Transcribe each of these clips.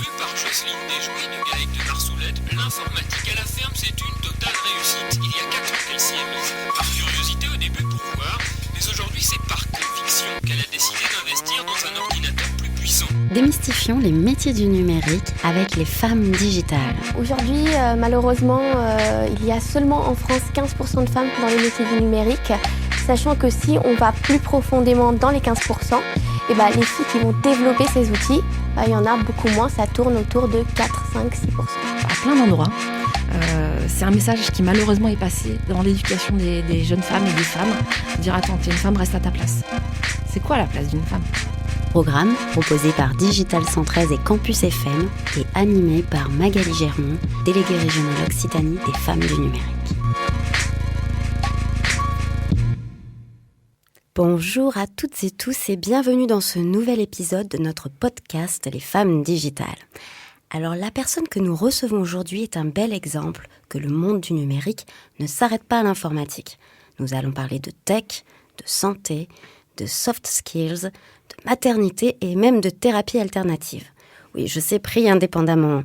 Conçue par Jocelyne Desjoues de Gaëc de Marsoulette, l'informatique à la ferme, c'est une totale réussite. Il y a 4 ans qu'elle s'y est mise. Par curiosité au début pour voir, mais aujourd'hui c'est par conviction qu'elle a décidé d'investir dans un ordinateur plus puissant. Démystifions les métiers du numérique avec les femmes digitales. Aujourd'hui, malheureusement, il y a seulement en France 15% de femmes dans les métiers du numérique, sachant que si on va plus profondément dans les 15%, les filles qui vont développer ces outils, il y en a beaucoup moins, ça tourne autour de 4, 5, 6%. À plein d'endroits. C'est un message qui malheureusement est passé dans l'éducation des jeunes femmes et des femmes. Dire attends, t'es une femme, reste à ta place. C'est quoi la place d'une femme ? Programme proposé par Digital 113 et Campus FM et animé par Magali Germont, déléguée régionale Occitanie des femmes du numérique. Bonjour à toutes et tous et bienvenue dans ce nouvel épisode de notre podcast Les femmes digitales. Alors la personne que nous recevons aujourd'hui est un bel exemple que le monde du numérique ne s'arrête pas à l'informatique. Nous allons parler de tech, de santé, de soft skills, de maternité et même de thérapie alternative. Oui, je sais, pris indépendamment,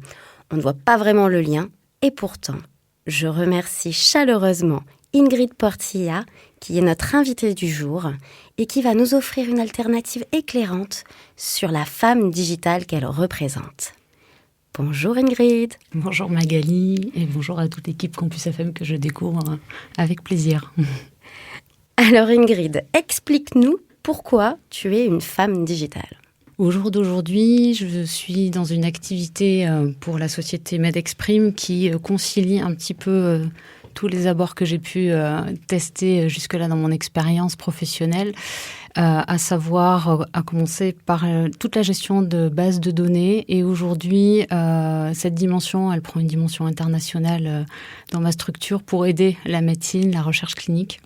on ne voit pas vraiment le lien. Et pourtant, je remercie chaleureusement Ingrid Portilla, qui est notre invitée du jour et qui va nous offrir une alternative éclairante sur la femme digitale qu'elle représente. Bonjour Ingrid. Bonjour Magali et bonjour à toute l'équipe Campus FM que je découvre avec plaisir. Alors Ingrid, explique-nous pourquoi tu es une femme digitale. Au jour d'aujourd'hui, je suis dans une activité pour la société MedExprime qui concilie un petit peu tous les abords que j'ai pu tester jusque-là dans mon expérience professionnelle, à savoir, à commencer par toute la gestion de bases de données. Et aujourd'hui, cette dimension, elle prend une dimension internationale dans ma structure pour aider la médecine, la recherche clinique.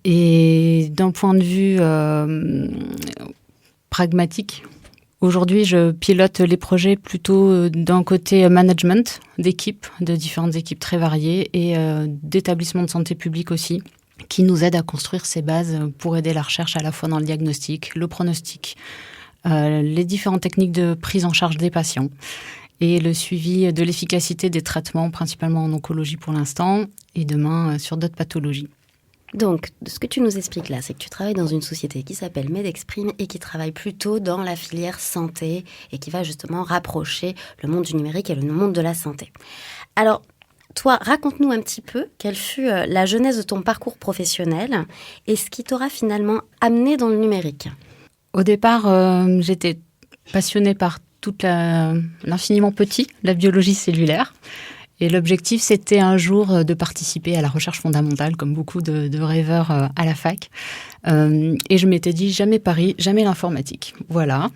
Et d'un point de vue pragmatique, aujourd'hui, je pilote les projets plutôt d'un côté management d'équipes, de différentes équipes très variées et d'établissements de santé publique aussi, qui nous aident à construire ces bases pour aider la recherche à la fois dans le diagnostic, le pronostic, les différentes techniques de prise en charge des patients et le suivi de l'efficacité des traitements, principalement en oncologie pour l'instant, et demain sur d'autres pathologies. Donc, ce que tu nous expliques là, c'est que tu travailles dans une société qui s'appelle MedExprime et qui travaille plutôt dans la filière santé et qui va justement rapprocher le monde du numérique et le monde de la santé. Alors, toi, raconte-nous un petit peu quelle fut la genèse de ton parcours professionnel et ce qui t'aura finalement amené dans le numérique. Au départ, j'étais passionnée par l'infiniment petit, la biologie cellulaire. Et l'objectif, c'était un jour de participer à la recherche fondamentale, comme beaucoup de rêveurs à la fac. Et je m'étais dit, jamais Paris, jamais l'informatique. Voilà.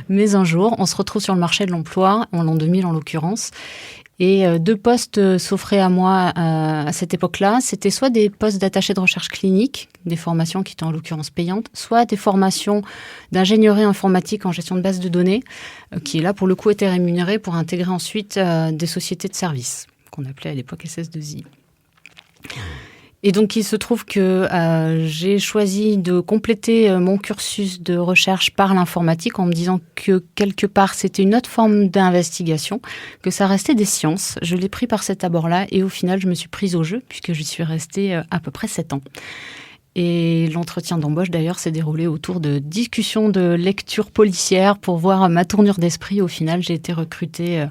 Mais un jour, on se retrouve sur le marché de l'emploi, en l'an 2000 en l'occurrence. Et 2 postes s'offraient à moi à cette époque-là. C'était soit des postes d'attaché de recherche clinique, des formations qui étaient en l'occurrence payantes, soit des formations d'ingénierie informatique en gestion de base de données, qui là pour le coup étaient rémunérées pour intégrer ensuite des sociétés de services, qu'on appelait à l'époque SS2I. Et donc, il se trouve que j'ai choisi de compléter mon cursus de recherche par l'informatique en me disant que quelque part, c'était une autre forme d'investigation, que ça restait des sciences. Je l'ai pris par cet abord-là et au final, je me suis prise au jeu puisque j'y suis restée à peu près 7 ans. Et l'entretien d'embauche, d'ailleurs, s'est déroulé autour de discussions de lecture policière pour voir ma tournure d'esprit. Au final, j'ai été recrutée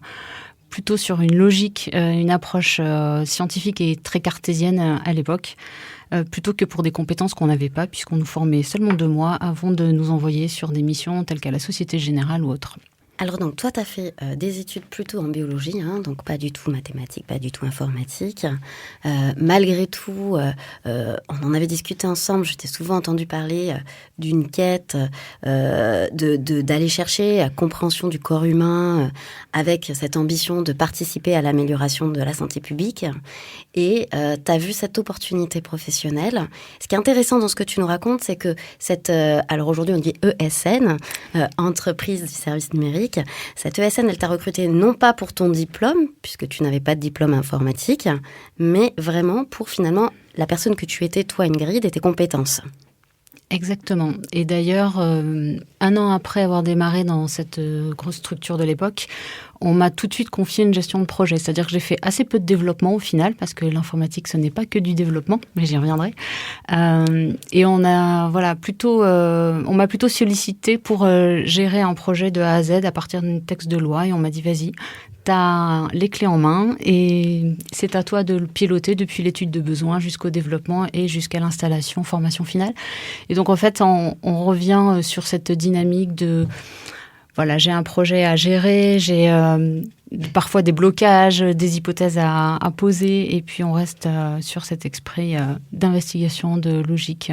plutôt sur une logique, une approche scientifique et très cartésienne à l'époque, plutôt que pour des compétences qu'on n'avait pas, puisqu'on nous formait seulement 2 mois avant de nous envoyer sur des missions telles qu'à la Société Générale ou autres. Alors donc toi, tu as fait des études plutôt en biologie, donc pas du tout mathématiques, pas du tout informatique. Malgré tout, on en avait discuté ensemble, je t'ai souvent entendu parler d'une quête d'aller chercher la compréhension du corps humain avec cette ambition de participer à l'amélioration de la santé publique. Et tu as vu cette opportunité professionnelle. Ce qui est intéressant dans ce que tu nous racontes, c'est que alors aujourd'hui on dit ESN, entreprise du service numérique, cette ESN, elle t'a recruté non pas pour ton diplôme, puisque tu n'avais pas de diplôme informatique, mais vraiment pour finalement la personne que tu étais, toi Ingrid, et tes compétences. Exactement. Et d'ailleurs, 1 an après avoir démarré dans cette grosse structure de l'époque, on m'a tout de suite confié une gestion de projet. C'est-à-dire que j'ai fait assez peu de développement au final, parce que l'informatique, ce n'est pas que du développement, mais j'y reviendrai. Et on m'a plutôt sollicité pour gérer un projet de A à Z à partir d'un texte de loi. Et on m'a dit, vas-y, t'as les clés en main et c'est à toi de le piloter depuis l'étude de besoin jusqu'au développement et jusqu'à l'installation, formation finale. Et donc, en fait, on revient sur cette dynamique de... Voilà, j'ai un projet à gérer, j'ai parfois des blocages, des hypothèses à poser, et puis on reste sur cet esprit d'investigation, de logique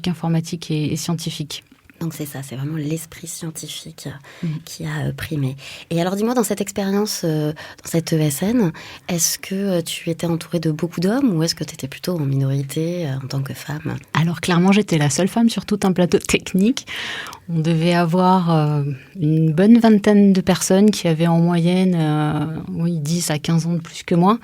informatique et scientifique. Donc c'est ça, c'est vraiment l'esprit scientifique qui a primé. Et alors dis-moi, dans cette expérience, dans cette ESN, est-ce que tu étais entourée de beaucoup d'hommes ou est-ce que tu étais plutôt en minorité en tant que femme ? Alors clairement, j'étais la seule femme sur tout un plateau technique. On devait avoir une bonne vingtaine de personnes qui avaient en moyenne 10 à 15 ans de plus que moi,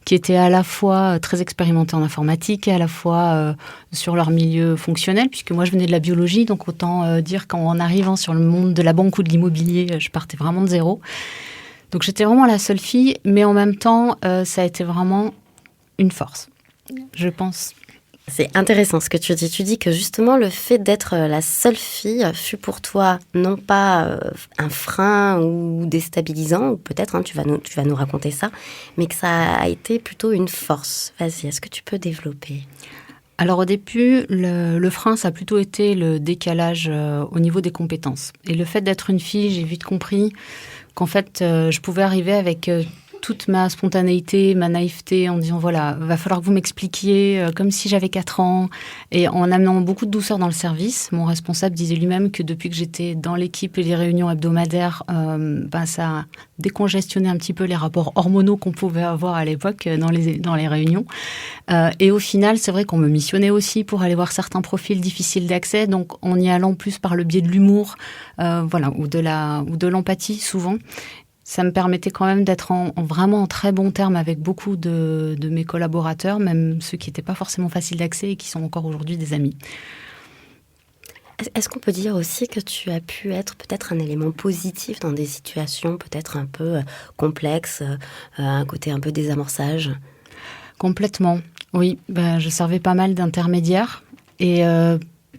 qui étaient à la fois très expérimentées en informatique et à la fois sur leur milieu fonctionnel, puisque moi je venais de la biologie, donc autant dire qu'en arrivant sur le monde de la banque ou de l'immobilier, je partais vraiment de zéro. Donc j'étais vraiment la seule fille, mais en même temps, ça a été vraiment une force, je pense. C'est intéressant ce que tu dis. Tu dis que justement le fait d'être la seule fille fut pour toi non pas un frein ou déstabilisant, ou peut-être, tu vas nous raconter ça, mais que ça a été plutôt une force. Vas-y, est-ce que tu peux développer ? Alors au début, le frein, ça a plutôt été le décalage au niveau des compétences. Et le fait d'être une fille, j'ai vite compris qu'en fait, je pouvais arriver avec... toute ma spontanéité, ma naïveté, en disant voilà, va falloir que vous m'expliquiez comme si j'avais 4 ans, et en amenant beaucoup de douceur dans le service. Mon responsable disait lui-même que depuis que j'étais dans l'équipe et les réunions hebdomadaires, ça a décongestionné un petit peu les rapports hormonaux qu'on pouvait avoir à l'époque dans les réunions. Et au final, c'est vrai qu'on me missionnait aussi pour aller voir certains profils difficiles d'accès, donc en y allant plus par le biais de l'humour, ou de l'empathie souvent. Ça me permettait quand même d'être vraiment en très bon terme avec beaucoup de mes collaborateurs, même ceux qui n'étaient pas forcément faciles d'accès et qui sont encore aujourd'hui des amis. Est-ce qu'on peut dire aussi que tu as pu être peut-être un élément positif dans des situations peut-être un peu complexes, un côté un peu désamorçage ? Complètement, oui. Je servais pas mal d'intermédiaires et...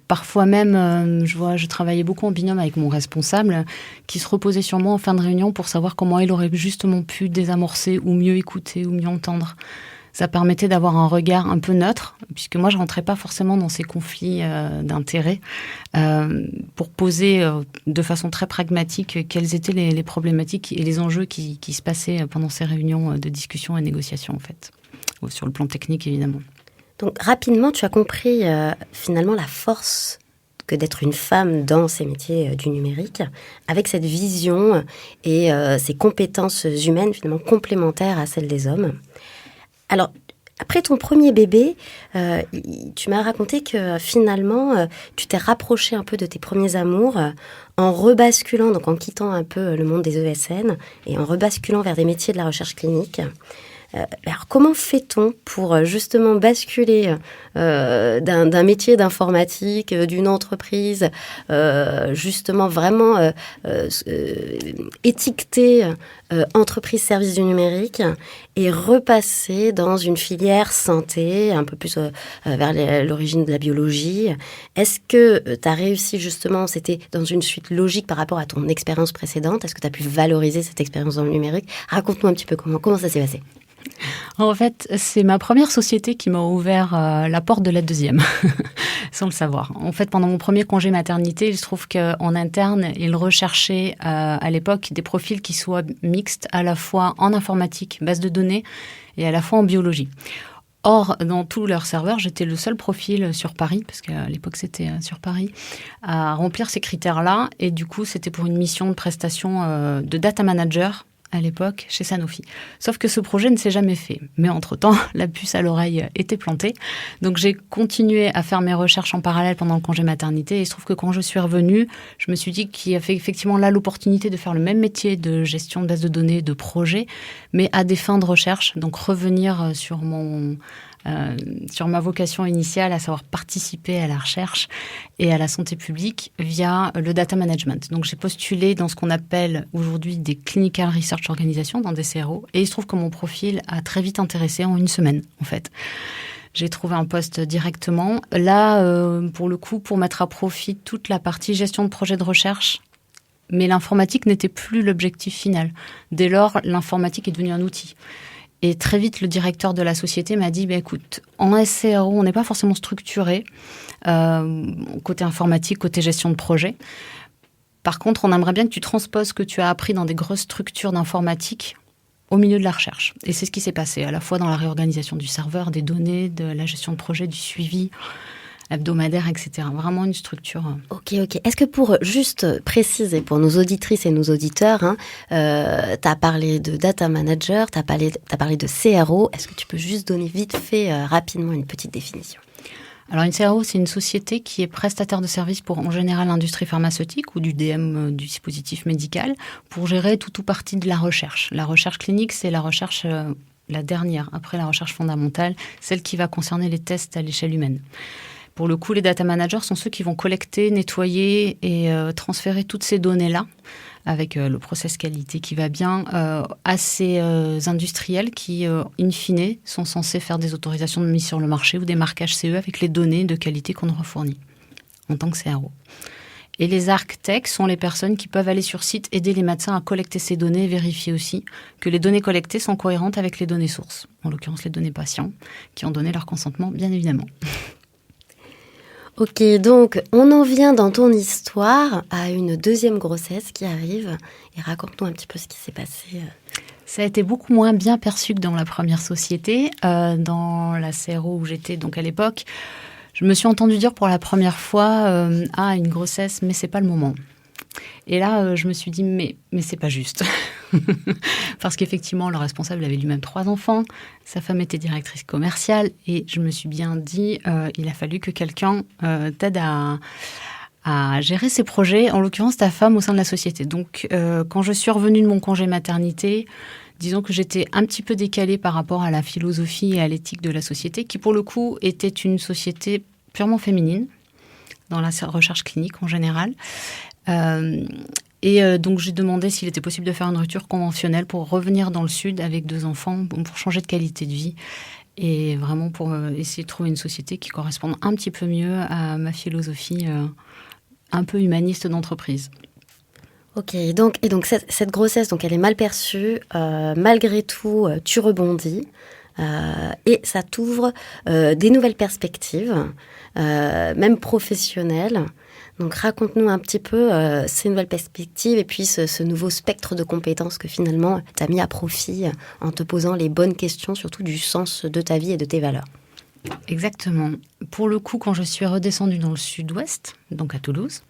Parfois même, je travaillais beaucoup en binôme avec mon responsable qui se reposait sur moi en fin de réunion pour savoir comment il aurait justement pu désamorcer ou mieux écouter ou mieux entendre. Ça permettait d'avoir un regard un peu neutre, puisque moi, je rentrais pas forcément dans ces conflits d'intérêts, pour poser de façon très pragmatique quelles étaient les problématiques et les enjeux qui se passaient pendant ces réunions de discussion et négociation, en fait, sur le plan technique, évidemment. Donc rapidement, tu as compris finalement la force que d'être une femme dans ces métiers du numérique, avec cette vision et ces compétences humaines finalement complémentaires à celles des hommes. Alors, après ton premier bébé, tu m'as raconté que finalement, tu t'es rapprochée un peu de tes premiers amours en rebasculant, donc en quittant un peu le monde des ESN et en rebasculant vers des métiers de la recherche clinique. Alors, comment fait-on pour justement basculer d'un métier d'informatique, d'une entreprise, justement vraiment étiqueter entreprise service du numérique et repasser dans une filière santé, un peu plus vers l'origine de la biologie ? Est-ce que tu as réussi justement, c'était dans une suite logique par rapport à ton expérience précédente ? Est-ce que tu as pu valoriser cette expérience dans le numérique ? Raconte-moi un petit peu comment ça s'est passé. En fait, c'est ma première société qui m'a ouvert la porte de la deuxième, sans le savoir. En fait, pendant mon premier congé maternité, il se trouve qu'en interne, ils recherchaient à l'époque des profils qui soient mixtes, à la fois en informatique, base de données, et à la fois en biologie. Or, dans tous leurs serveurs, j'étais le seul profil sur Paris, parce qu'à l'époque c'était sur Paris, à remplir ces critères-là. Et du coup, c'était pour une mission de prestation de data manager à l'époque chez Sanofi. Sauf que ce projet ne s'est jamais fait. Mais entre-temps, la puce à l'oreille était plantée. Donc j'ai continué à faire mes recherches en parallèle pendant le congé maternité. Et il se trouve que quand je suis revenue, je me suis dit qu'il y avait effectivement là l'opportunité de faire le même métier de gestion de base de données, de projet, mais à des fins de recherche. Donc revenir sur mon sur ma vocation initiale, à savoir participer à la recherche et à la santé publique via le data management. Donc j'ai postulé dans ce qu'on appelle aujourd'hui des Clinical Research Organizations, dans des CRO, et il se trouve que mon profil a très vite intéressé en 1 semaine, en fait. J'ai trouvé un poste directement. Là, pour le coup, pour mettre à profit toute la partie gestion de projet de recherche, mais l'informatique n'était plus l'objectif final. Dès lors, l'informatique est devenue un outil. Et très vite, le directeur de la société m'a dit, écoute, en SCRO, on n'est pas forcément structuré, côté informatique, côté gestion de projet. Par contre, on aimerait bien que tu transposes ce que tu as appris dans des grosses structures d'informatique au milieu de la recherche. Et c'est ce qui s'est passé, à la fois dans la réorganisation du serveur, des données, de la gestion de projet, du suivi hebdomadaire, etc. Vraiment une structure. Ok. Est-ce que pour juste préciser pour nos auditrices et nos auditeurs, tu as parlé de data manager, tu as parlé de CRO. Est-ce que tu peux juste donner vite fait rapidement une petite définition ? Alors une CRO, c'est une société qui est prestataire de services pour en général l'industrie pharmaceutique ou du DM, du dispositif médical, pour gérer tout ou partie de la recherche. La recherche clinique, c'est la recherche la dernière, après la recherche fondamentale, celle qui va concerner les tests à l'échelle humaine. Pour le coup, les data managers sont ceux qui vont collecter, nettoyer et transférer toutes ces données-là avec le process qualité qui va bien à ces industriels qui, in fine, sont censés faire des autorisations de mise sur le marché ou des marquages CE avec les données de qualité qu'on leur fournit en tant que CRO. Et les architectes sont les personnes qui peuvent aller sur site, aider les médecins à collecter ces données et vérifier aussi que les données collectées sont cohérentes avec les données sources, en l'occurrence les données patients, qui ont donné leur consentement, bien évidemment. Ok, donc on en vient dans ton histoire à une deuxième grossesse qui arrive. Et raconte-nous un petit peu ce qui s'est passé. Ça a été beaucoup moins bien perçu que dans la première société. Dans la CRO où j'étais donc à l'époque, je me suis entendue dire pour la première fois une grossesse, mais c'est pas le moment. Et là, je me suis dit, mais c'est pas juste. Parce qu'effectivement, le responsable avait lui-même 3 enfants, sa femme était directrice commerciale, et je me suis bien dit, il a fallu que quelqu'un t'aide à gérer ses projets, en l'occurrence ta femme au sein de la société. Donc, quand je suis revenue de mon congé maternité, disons que j'étais un petit peu décalée par rapport à la philosophie et à l'éthique de la société, qui pour le coup était une société purement féminine, dans la recherche clinique en général. Donc j'ai demandé s'il était possible de faire une rupture conventionnelle pour revenir dans le sud avec 2 enfants, pour changer de qualité de vie et vraiment pour essayer de trouver une société qui corresponde un petit peu mieux à ma philosophie un peu humaniste d'entreprise. Ok, et donc cette grossesse, donc elle est mal perçue, malgré tout tu rebondis et ça t'ouvre des nouvelles perspectives, même professionnelles. Donc raconte-nous un petit peu ces nouvelles perspectives et puis ce nouveau spectre de compétences que finalement tu as mis à profit en te posant les bonnes questions, surtout du sens de ta vie et de tes valeurs. Exactement. Pour le coup, quand je suis redescendue dans le sud-ouest, donc à Toulouse,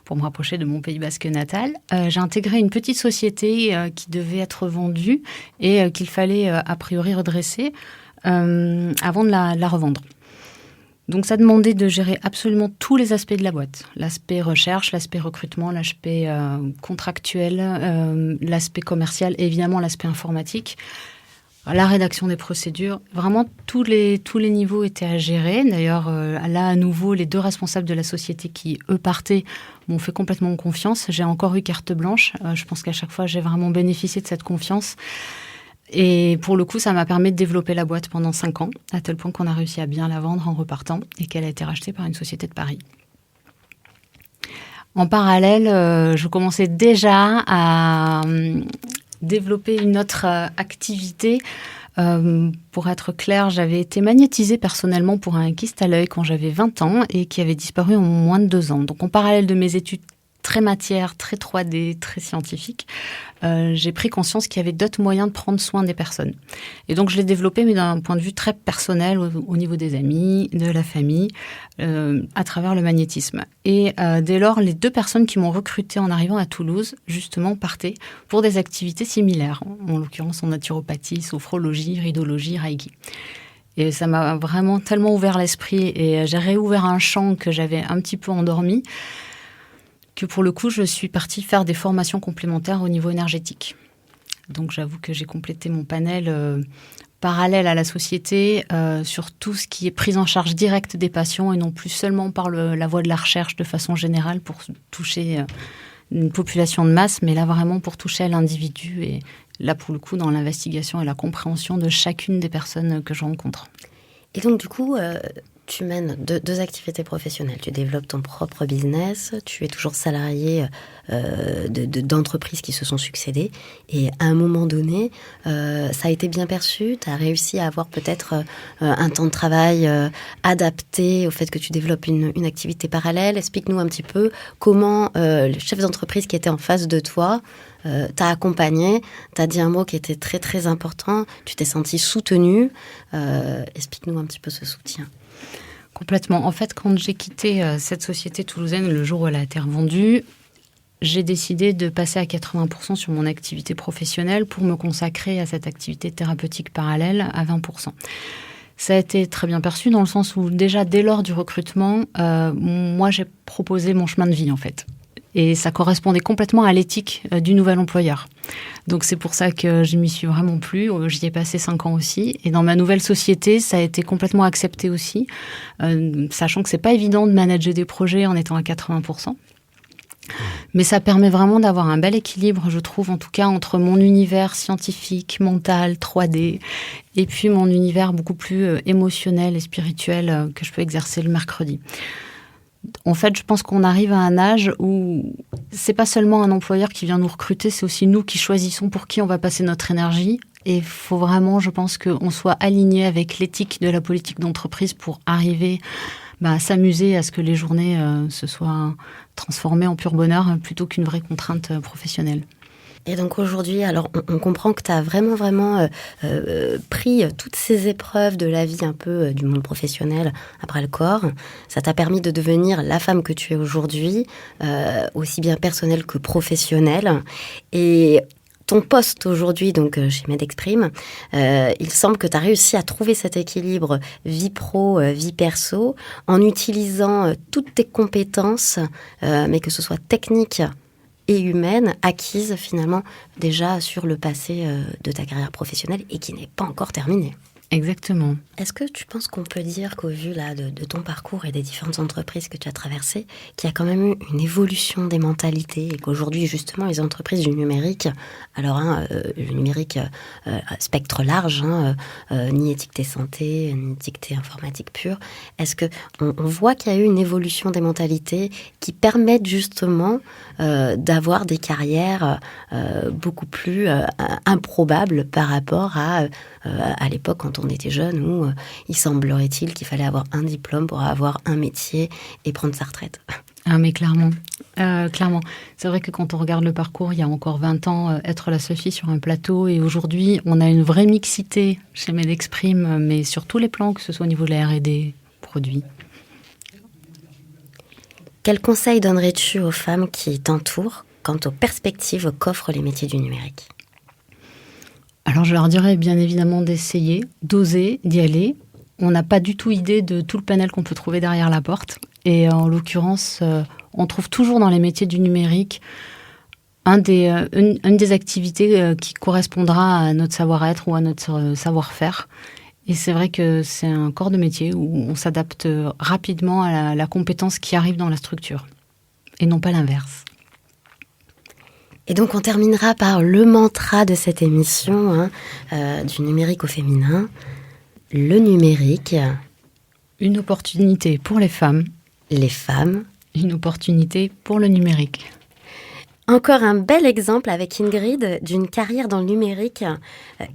pour me rapprocher de mon Pays basque natal, j'ai intégré une petite société qui devait être vendue et qu'il fallait a priori redresser avant de la revendre. Donc ça demandait de gérer absolument tous les aspects de la boîte. L'aspect recherche, l'aspect recrutement, l'aspect contractuel, l'aspect commercial et évidemment l'aspect informatique. La rédaction des procédures, vraiment tous les niveaux étaient à gérer. D'ailleurs, là, à nouveau, les 2 responsables de la société qui, eux, partaient, m'ont fait complètement confiance. J'ai encore eu carte blanche. Je pense qu'à chaque fois, j'ai vraiment bénéficié de cette confiance. Et pour le coup, ça m'a permis de développer la boîte pendant 5 ans, à tel point qu'on a réussi à bien la vendre en repartant et qu'elle a été rachetée par une société de Paris. En parallèle, je commençais déjà à développer une autre activité. Pour être clair, j'avais été magnétisée personnellement pour un kyste à l'œil quand j'avais 20 ans et qui avait disparu en moins de 2 ans. Donc en parallèle de mes études très matière, très 3D, très scientifique, j'ai pris conscience qu'il y avait d'autres moyens de prendre soin des personnes. Et donc, je l'ai développé, mais d'un point de vue très personnel, au niveau des amis, de la famille, à travers le magnétisme. Et dès lors, les 2 personnes qui m'ont recrutée en arrivant à Toulouse, justement, partaient pour des activités similaires, en l'occurrence en naturopathie, sophrologie, ridologie, reiki. Et ça m'a vraiment tellement ouvert l'esprit et j'ai réouvert un champ que j'avais un petit peu endormi, que pour le coup, je suis partie faire des formations complémentaires au niveau énergétique. Donc, j'avoue que j'ai complété mon panel parallèle à la société sur tout ce qui est prise en charge directe des patients et non plus seulement par la voie de la recherche de façon générale pour toucher une population de masse, mais là vraiment pour toucher à l'individu et là pour le coup dans l'investigation et la compréhension de chacune des personnes que je rencontre. Et donc du coup, tu mènes deux activités professionnelles. Tu développes ton propre business, tu es toujours salarié d'entreprises qui se sont succédées. Et à un moment donné, ça a été bien perçu. Tu as réussi à avoir peut-être un temps de travail adapté au fait que tu développes une activité parallèle. Explique-nous un petit peu comment le chef d'entreprise qui était en face de toi t'a accompagné, t'as dit un mot qui était très très important. Tu t'es senti soutenu. Explique-nous un petit peu ce soutien. Complètement. En fait, quand j'ai quitté cette société toulousaine, le jour où elle a été revendue, j'ai décidé de passer à 80% sur mon activité professionnelle pour me consacrer à cette activité thérapeutique parallèle à 20%. Ça a été très bien perçu dans le sens où déjà dès lors du recrutement, moi j'ai proposé mon chemin de vie en fait. Et ça correspondait complètement à l'éthique du nouvel employeur. Donc c'est pour ça que je m'y suis vraiment plu. J'y ai passé 5 ans aussi. Et dans ma nouvelle société, ça a été complètement accepté aussi, sachant que c'est pas évident de manager des projets en étant à 80%. Mais ça permet vraiment d'avoir un bel équilibre, je trouve, en tout cas, entre mon univers scientifique, mental, 3D, et puis mon univers beaucoup plus émotionnel et spirituel que je peux exercer le mercredi. En fait, je pense qu'on arrive à un âge où c'est pas seulement un employeur qui vient nous recruter, c'est aussi nous qui choisissons pour qui on va passer notre énergie. Et il faut vraiment, je pense, qu'on soit aligné avec l'éthique de la politique d'entreprise pour arriver à s'amuser, à ce que les journées se soient transformées en pur bonheur plutôt qu'une vraie contrainte professionnelle. Et donc aujourd'hui, alors on comprend que tu as vraiment pris toutes ces épreuves de la vie un peu du monde professionnel après le corps. Ça t'a permis de devenir la femme que tu es aujourd'hui, aussi bien personnelle que professionnelle. Et ton poste aujourd'hui, donc chez MedExprime, il semble que tu as réussi à trouver cet équilibre vie pro, vie perso, en utilisant toutes tes compétences, mais que ce soit technique et humaine, acquise finalement déjà sur le passé de ta carrière professionnelle et qui n'est pas encore terminée. Exactement. Est-ce que tu penses qu'on peut dire qu'au vu là, de ton parcours et des différentes entreprises que tu as traversées, qu'il y a quand même eu une évolution des mentalités et qu'aujourd'hui justement les entreprises du numérique, alors le numérique spectre large, ni étiqueté santé, ni étiqueté informatique pure, est-ce qu'on voit qu'il y a eu une évolution des mentalités qui permettent justement d'avoir des carrières beaucoup plus improbables par rapport à l'époque quand on était jeune où il semblerait-il qu'il fallait avoir un diplôme pour avoir un métier et prendre sa retraite. Ah mais clairement. C'est vrai que quand on regarde le parcours, il y a encore 20 ans, être la seule fille sur un plateau et aujourd'hui, on a une vraie mixité chez MedExprime, mais sur tous les plans, que ce soit au niveau de la R&D, produits. Quel conseil donnerais-tu aux femmes qui t'entourent quant aux perspectives qu'offrent les métiers du numérique ? Alors je leur dirais bien évidemment d'essayer, d'oser, d'y aller. On n'a pas du tout idée de tout le panel qu'on peut trouver derrière la porte. Et en l'occurrence, on trouve toujours dans les métiers du numérique une des activités qui correspondra à notre savoir-être ou à notre savoir-faire. Et c'est vrai que c'est un corps de métier où on s'adapte rapidement à la compétence qui arrive dans la structure. Et non pas l'inverse. Et donc on terminera par le mantra de cette émission, du numérique au féminin. Le numérique. Une opportunité pour les femmes. Les femmes. Une opportunité pour le numérique. Encore un bel exemple avec Ingrid d'une carrière dans le numérique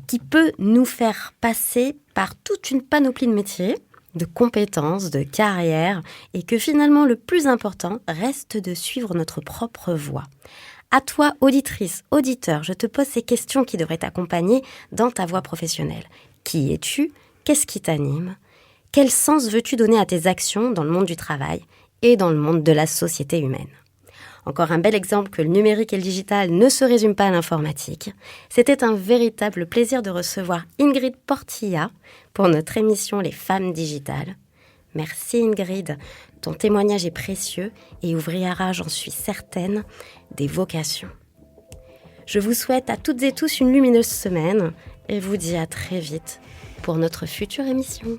qui peut nous faire passer par toute une panoplie de métiers, de compétences, de carrières, et que finalement le plus important reste de suivre notre propre voie. À toi, auditrice, auditeur, je te pose ces questions qui devraient t'accompagner dans ta voie professionnelle. Qui es-tu ? Qu'est-ce qui t'anime ? Quel sens veux-tu donner à tes actions dans le monde du travail et dans le monde de la société humaine ? Encore un bel exemple que le numérique et le digital ne se résument pas à l'informatique. C'était un véritable plaisir de recevoir Ingrid Portilla pour notre émission Les Femmes Digitales. Merci Ingrid, ton témoignage est précieux et ouvrira, j'en suis certaine, des vocations. Je vous souhaite à toutes et tous une lumineuse semaine et vous dis à très vite pour notre future émission.